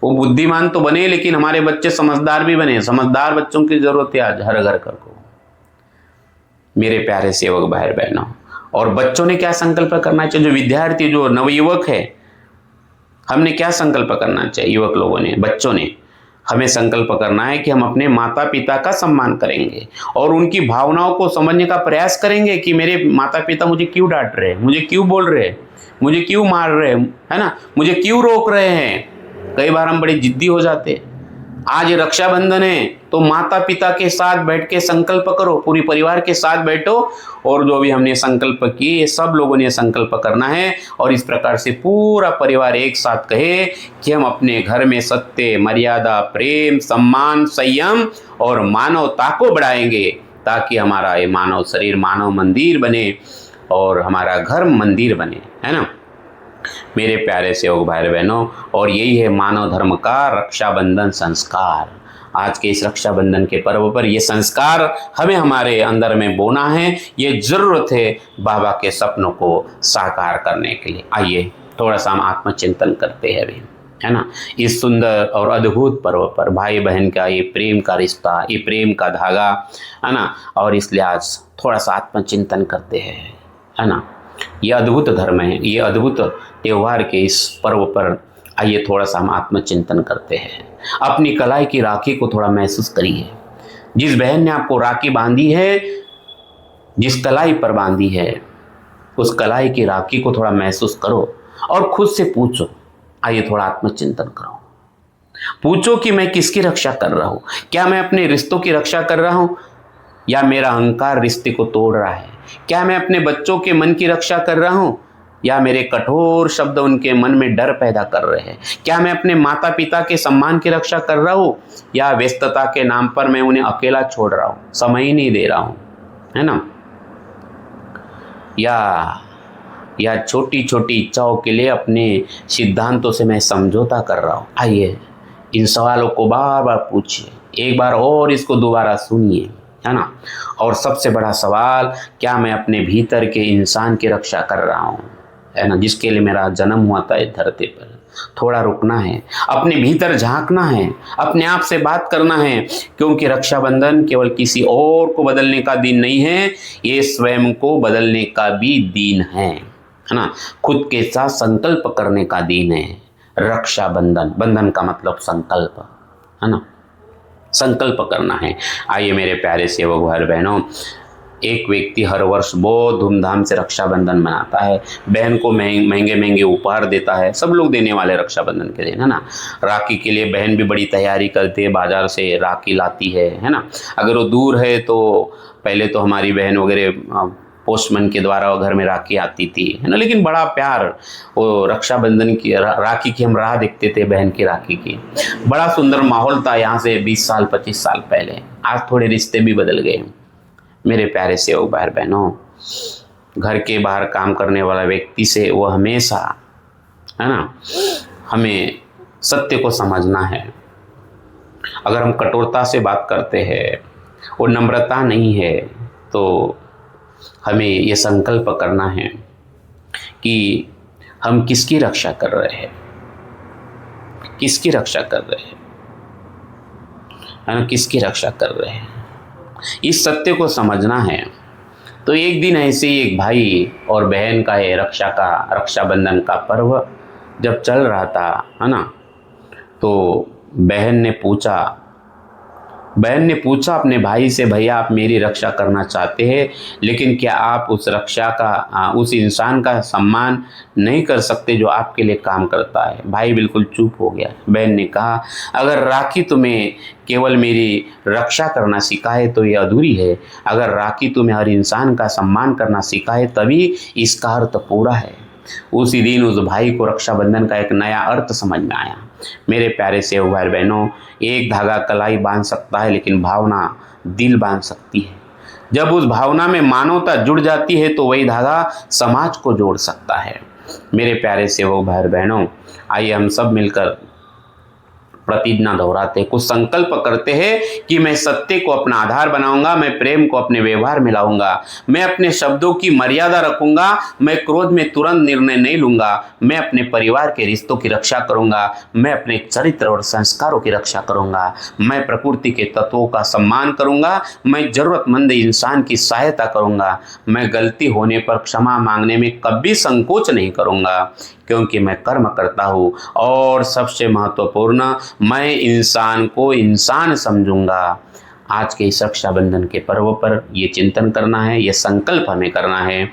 वो बुद्धिमान तो बने लेकिन हमारे बच्चे समझदार भी बने। समझदार बच्चों की जरूरत है आज हर घर को, मेरे प्यारे सेवक भाई बहनों। और बच्चों ने क्या संकल्प करना चाहिए, जो विद्यार्थी, जो नवयुवक है, हमने क्या संकल्प करना चाहिए, युवक लोगों ने, बच्चों ने, हमें संकल्प करना है कि हम अपने माता पिता का सम्मान करेंगे और उनकी भावनाओं को समझने का प्रयास करेंगे कि मेरे माता पिता मुझे क्यों डांट रहे हैं, मुझे क्यों बोल रहे हैं, मुझे क्यों मार रहे हैं, है ना, मुझे क्यों रोक रहे हैं। कई बार हम बड़े जिद्दी हो जाते हैं। आज रक्षाबंधन है तो माता पिता के साथ बैठ के संकल्प करो, पूरी परिवार के साथ बैठो और जो भी हमने संकल्प किए सब लोगों ने संकल्प करना है और इस प्रकार से पूरा परिवार एक साथ कहे कि हम अपने घर में सत्य, मर्यादा, प्रेम, सम्मान, संयम और मानवता को बढ़ाएंगे ताकि हमारा ये मानव शरीर मानव मंदिर बने और हमारा घर मंदिर बने, है ना मेरे प्यारे सेवक भाई बहनों। और यही है मानव धर्म का रक्षाबंधन संस्कार। आज के इस रक्षाबंधन के पर्व पर ये संस्कार हमें हमारे अंदर में बोना है, ये जरूरत है बाबा के सपनों को साकार करने के लिए। आइए थोड़ा सा हम आत्मचिंतन करते हैं अभी, है ना। इस सुंदर और अद्भुत पर्व पर भाई बहन का ये प्रेम का रिश्ता, ये प्रेम का धागा, है ना, और इसलिए आज थोड़ा सा आत्मचिंतन करते हैं, है ना। ये अद्भुत धर्म है, ये अद्भुत त्योहार के इस पर्व पर आइए थोड़ा सा हम आत्मचिंतन करते हैं। अपनी कलाई की राखी को थोड़ा महसूस करिए। जिस बहन ने आपको राखी बांधी है, जिस कलाई पर बांधी है, उस कलाई की राखी को थोड़ा महसूस करो और खुद से पूछो। आइए थोड़ा आत्मचिंतन करो, पूछो कि मैं किसकी रक्षा कर रहा हूं। क्या मैं अपने रिश्तों की रक्षा कर रहा हूं या मेरा अहंकार रिश्ते को तोड़ रहा है? क्या मैं अपने बच्चों के मन की रक्षा कर रहा हूं या मेरे कठोर शब्द उनके मन में डर पैदा कर रहे हैं? क्या मैं अपने माता पिता के सम्मान की रक्षा कर रहा हूं या व्यस्तता के नाम पर मैं उन्हें अकेला छोड़ रहा हूं, समय ही नहीं दे रहा हूं, है ना। या छोटी छोटी इच्छाओं के लिए अपने सिद्धांतों से मैं समझौता कर रहा हूं। आइए इन सवालों को बार बार पूछिए, एक बार और इसको दोबारा सुनिए, है ना। और सबसे बड़ा सवाल, क्या मैं अपने भीतर के इंसान की रक्षा कर रहा हूँ, है ना, जिसके लिए मेरा जन्म हुआ था इस धरती पर। थोड़ा रुकना है, अपने भीतर झांकना है, अपने आप से बात करना है, क्योंकि रक्षाबंधन केवल किसी और को बदलने का दिन नहीं है, ये स्वयं को बदलने का भी दिन है ना। खुद के साथ संकल्प करने का दिन है रक्षाबंधन। बंधन का मतलब संकल्प, है ना, संकल्प करना है। आइए मेरे प्यारे सेवक भाई बहनों, एक व्यक्ति हर वर्ष बहुत धूमधाम से रक्षाबंधन मनाता है, बहन को महंगे महंगे उपहार देता है। सब लोग देने वाले रक्षाबंधन के दिन, है ना। राखी के लिए बहन भी बड़ी तैयारी करती है, बाजार से राखी लाती है ना। अगर वो दूर है तो पहले तो हमारी बहन वगैरह पोस्टमैन के द्वारा घर में राखी आती थी, है ना, लेकिन बड़ा प्यार, वो रक्षाबंधन की राखी की हम राह देखते थे, बहन की राखी की। बड़ा सुंदर माहौल था यहाँ से 20 साल 25 साल पहले। आज थोड़े रिश्ते भी बदल गए मेरे प्यारे सेवक भाई बहनों। घर के बाहर काम करने वाला व्यक्ति से वो हमेशा, है ना, हमें सत्य को समझना है। अगर हम कठोरता से बात करते हैं, वो नम्रता नहीं है, तो हमें ये संकल्प करना है कि हम किसकी रक्षा कर रहे हैं, किसकी रक्षा कर रहे हैं, है ना, किसकी रक्षा कर रहे हैं। इस सत्य को समझना है। तो एक दिन ऐसे ही एक भाई और बहन का ये रक्षाबंधन का पर्व जब चल रहा था, है ना, तो बहन ने पूछा बहन ने पूछा अपने भाई से, भैया आप मेरी रक्षा करना चाहते हैं, लेकिन क्या आप उस रक्षा का उस इंसान का सम्मान नहीं कर सकते जो आपके लिए काम करता है। भाई बिल्कुल चुप हो गया। बहन ने कहा, अगर राखी तुम्हें केवल मेरी रक्षा करना सिखाए तो ये अधूरी है, अगर राखी तुम्हें हर इंसान का सम्मान करना सिखाए तभी इसका अर्थ पूरा है। उसी दिन उस भाई को रक्षाबंधन का एक नया अर्थ समझ में आया। मेरे प्यारे सेवक भाई बहनों, एक धागा कलाई बांध सकता है लेकिन भावना दिल बांध सकती है। जब उस भावना में मानवता जुड़ जाती है तो वही धागा समाज को जोड़ सकता है। मेरे प्यारे सेवक भाई बहनों, आइए हम सब मिलकर प्रतिज्ञा दोहराते, कुछ संकल्प करते हैं कि मैं सत्य को अपना आधार बनाऊंगा, मैं प्रेम को अपने व्यवहार में लाऊंगा, मैं अपने शब्दों की मर्यादा रखूंगा, मैं क्रोध में तुरंत निर्णय नहीं लूंगा, मैं अपने परिवार के रिश्तों की रक्षा करूंगा, मैं अपने चरित्र और संस्कारों की रक्षा करूंगा, मैं प्रकृति के तत्वों का सम्मान करूंगा, मैं जरूरतमंद इंसान की सहायता करूंगा, मैं गलती होने पर क्षमा मांगने में कभी संकोच नहीं करूंगा, क्योंकि मैं कर्म करता हूँ और सबसे महत्वपूर्ण, मैं इंसान को इंसान समझूंगा। आज के इस रक्षाबंधन के पर्व पर ये चिंतन करना है, ये संकल्प हमें करना है,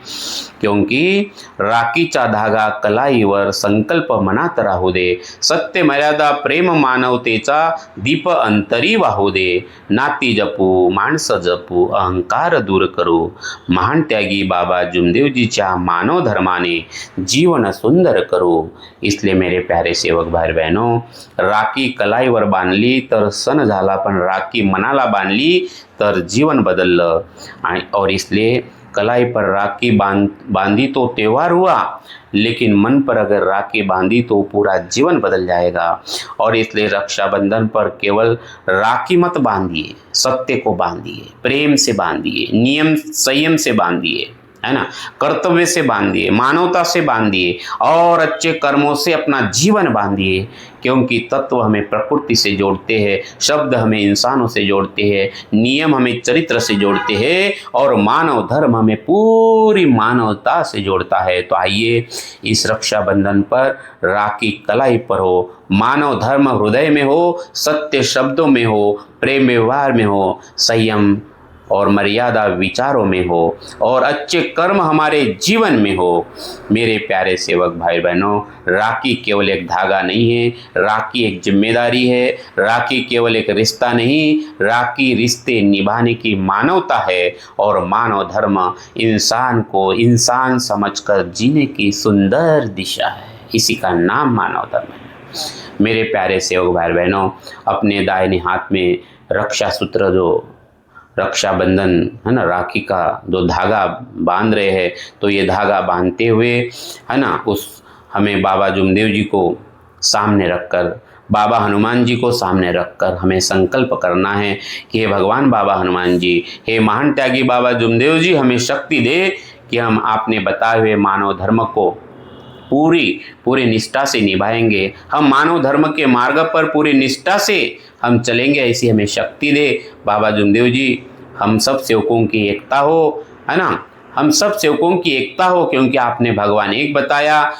क्योंकि राखीचा धागा कलाईवर संकल्प मनात राहू दे, सत्य मर्यादा प्रेम मानवतेचा दीप अंतरी वाहू दे, नाती जपू माणसं जपू अहंकार दूर करू, महान त्यागी बाबा जुमदेवजीच्या मानव धर्माने जीवन सुंदर करू। इसलिए मेरे प्यारे सेवक भाई बहनों, राखी कलाईवर बांधली तर सण झाला, पण राखी मनाला बांधली तर जीवन बदललं। और इसलिए कलाई पर राखी बांधी तो त्योहार हुआ, लेकिन मन पर अगर राखी बांधी तो पूरा जीवन बदल जाएगा। और इसलिए रक्षाबंधन पर केवल राखी मत बांधिए, सत्य को बांधिए, प्रेम से बांधिए, नियम संयम से बांधिए, है ना, कर्तव्य से बांधिए, मानवता से बांधिए और अच्छे कर्मों से अपना जीवन बांधिए, क्योंकि तत्व हमें प्रकृति से जोड़ते हैं, शब्द हमें इंसानों से जोड़ते हैं, नियम हमें चरित्र से जोड़ते हैं और मानव धर्म हमें पूरी मानवता से जोड़ता है। तो आइए इस रक्षाबंधन पर राखी कलाई पर हो, मानव धर्म हृदय में हो, सत्य शब्दों में हो, प्रेम व्यवहार में हो, संयम और मर्यादा विचारों में हो और अच्छे कर्म हमारे जीवन में हो। मेरे प्यारे सेवक भाई बहनों, राखी केवल एक धागा नहीं है, राखी एक जिम्मेदारी है, राखी केवल एक रिश्ता नहीं, राखी रिश्ते निभाने की मानवता है और मानव धर्म इंसान को इंसान समझकर जीने की सुंदर दिशा है। इसी का नाम मानव धर्म है। मेरे प्यारे सेवक भाई बहनों, अपने दाहिने हाथ में रक्षा सूत्र, जो रक्षाबंधन है ना, राखी का जो धागा बांध रहे हैं, तो ये धागा बांधते हुए है ना, उस हमें बाबा जुमदेव जी को सामने रखकर, बाबा हनुमान जी को सामने रखकर हमें संकल्प करना है कि हे भगवान बाबा हनुमान जी, हे महान त्यागी बाबा जुमदेव जी, हमें शक्ति दे कि हम आपने बताए हुए मानव धर्म को पूरी निष्ठा से निभाएंगे, हम मानव धर्म के मार्ग पर पूरी निष्ठा से हम चलेंगे, ऐसी हमें शक्ति दे बाबा जुमदेव जी। हम सब सेवकों की एकता हो, है ना, हम सब सेवकों की एकता हो, क्योंकि आपने भगवान एक बताया,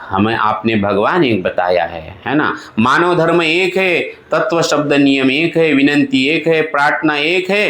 हमें आपने भगवान एक बताया है ना। मानव धर्म एक है, तत्व शब्द नियम एक है, विनंती एक है, प्रार्थना एक है,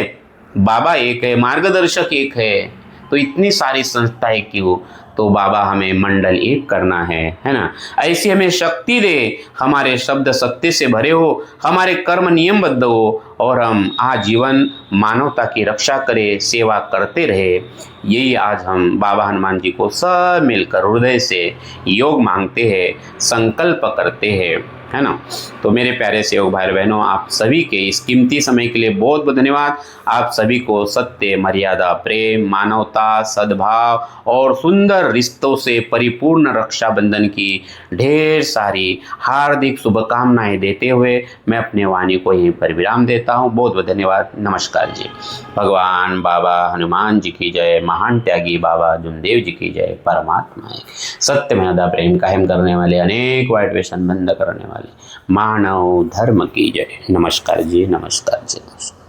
बाबा एक है, मार्गदर्शक एक है, तो इतनी सारी संस्थाएं क्यों? तो बाबा हमें मंडल एक करना है ना। ऐसी हमें शक्ति दे, हमारे शब्द सत्य से भरे हो, हमारे कर्म नियमबद्ध हो और हम आजीवन मानवता की रक्षा करें, सेवा करते रहे। यही आज हम बाबा हनुमान जी को सब मिलकर हृदय से योग मांगते हैं, संकल्प करते हैं, है ना। तो मेरे प्यारे सेवक भाई बहनों, आप सभी के इस कीमती समय के लिए बहुत बहुत धन्यवाद। आप सभी को सत्य, मर्यादा, प्रेम, मानवता, सद्भाव और सुंदर रिश्तों से परिपूर्ण रक्षाबंधन की ढेर सारी हार्दिक शुभकामनाएं देते हुए मैं अपने वाणी को यहीं पर विराम देता हूँ। बहुत बहुत धन्यवाद। नमस्कार जी। भगवान बाबा हनुमान जी की जय, महान त्यागी बाबा जुमदेव जी की जय। परमात्मा है, सत्य मर्यादा प्रेम कायम करने वाले, अनेक वाइट व्यसन बंद करने वाले मानव धर्म की जय। नमस्कार जी, नमस्कार जी, नमस्कार।